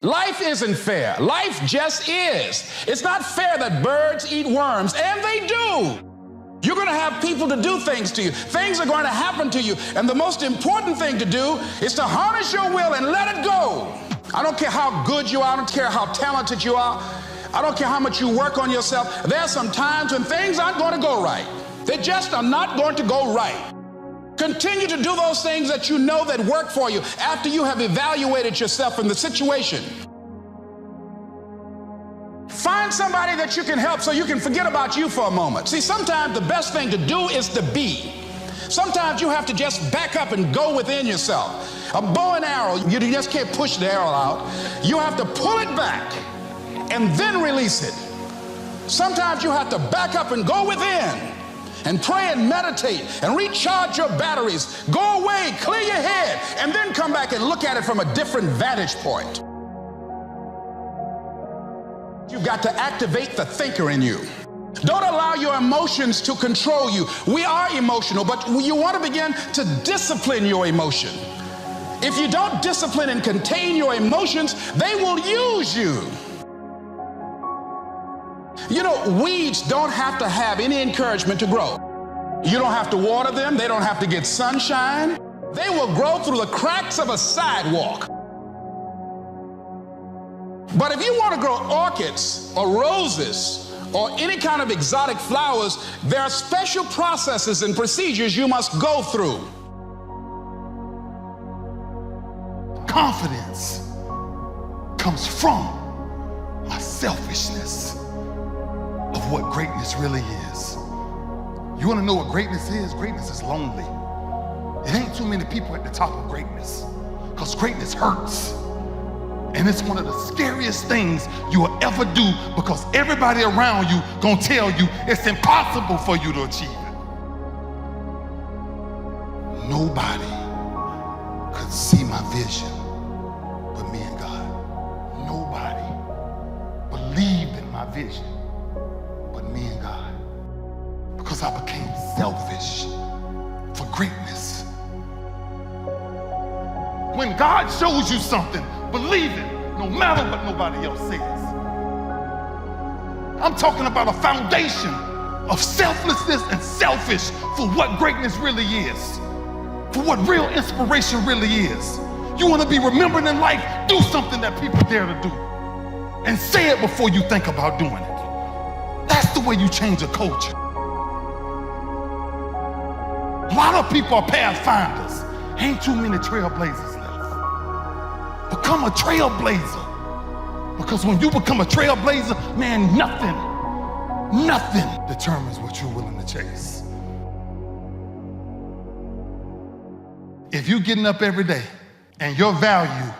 Life isn't fair. Life just is. It's not fair that birds eat worms, and they do. You're going to have people to do things to you. Things are going to happen to you. And the most important thing to do is to harness your will and let it go. I don't care how good you are. I don't care how talented you are. I don't care how much you work on yourself. There are some times when things aren't going to go right. They just are not going to go right. Continue to do those things that you know that work for you after you have evaluated yourself in the situation. Find somebody that you can help so you can forget about you for a moment. See, sometimes the best thing to do is to be. Sometimes you have to just back up and go within yourself. A bow and arrow, you just can't push the arrow out. You have to pull it back and then release it. Sometimes you have to back up and go within and pray and meditate and recharge your batteries. Go away, clear your head, and then come back and look at it from a different vantage point. You've got to activate the thinker in you. Don't allow your emotions to control you. We are emotional, but you want to begin to discipline your emotion. If you don't discipline and contain your emotions, they will use you. You know, weeds don't have to have any encouragement to grow. You don't have to water them. They don't have to get sunshine. They will grow through the cracks of a sidewalk. But if you want to grow orchids or roses or any kind of exotic flowers, there are special processes and procedures you must go through. Confidence comes from my selfishness of what greatness really is. You want to know what greatness is? Greatness is lonely. It ain't too many people at the top of greatness, because greatness hurts. And it's one of the scariest things you will ever do, because everybody around you gonna tell you it's impossible for you to achieve it. Nobody could see my vision but me and God. Nobody believed in my vision but me and God, because I became selfish for greatness. When God shows you something, believe it, no matter what nobody else says. I'm talking about a foundation of selflessness and selfish for what greatness really is, for what real inspiration really is. You want to be remembered in life? Do something that people dare to do, and say it before you think about doing it. That's the way you change a culture. A lot of people are pathfinders. Ain't too many trailblazers left. Become a trailblazer. Because when you become a trailblazer, man, nothing determines what you're willing to chase. If you're getting up every day and your value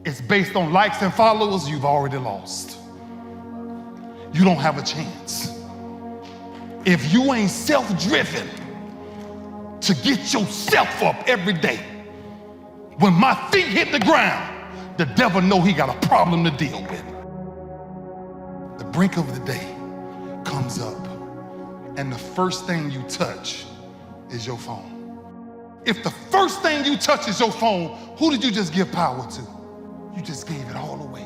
is based on likes and followers, you've already lost. You don't have a chance. If you ain't self-driven to get yourself up every day, when my feet hit the ground, the devil know he got a problem to deal with. The brink of the day comes up, and the first thing you touch is your phone. If the first thing you touch is your phone, who did you just give power to? You just gave it all away.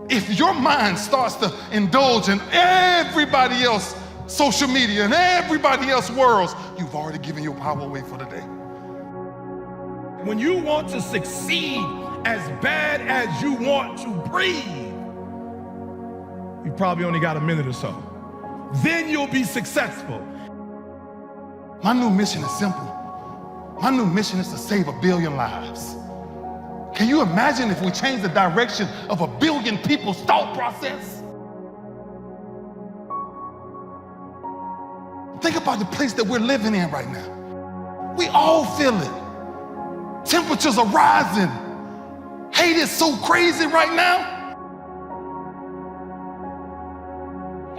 If your mind starts to indulge in everybody else social media and everybody else worlds, you've already given your power away for the day. When you want to succeed as bad as you want to breathe, you probably only got a minute or so. Then you'll be successful. My new mission is simple. My new mission is to save 1 billion lives. Can you imagine if we change the direction of 1 billion people's thought process? Think about the place that we're living in right now. We all feel it. Temperatures are rising. Hate is so crazy right now.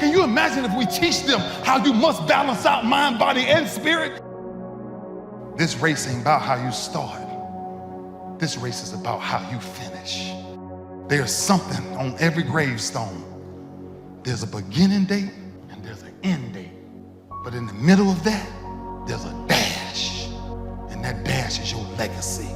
Can you imagine if we teach them how you must balance out mind, body, and spirit? This race ain't about how you start. This race is about how you finish. There's something on every gravestone. There's a beginning date and there's an end date. But in the middle of that, there's a dash. And that dash is your legacy.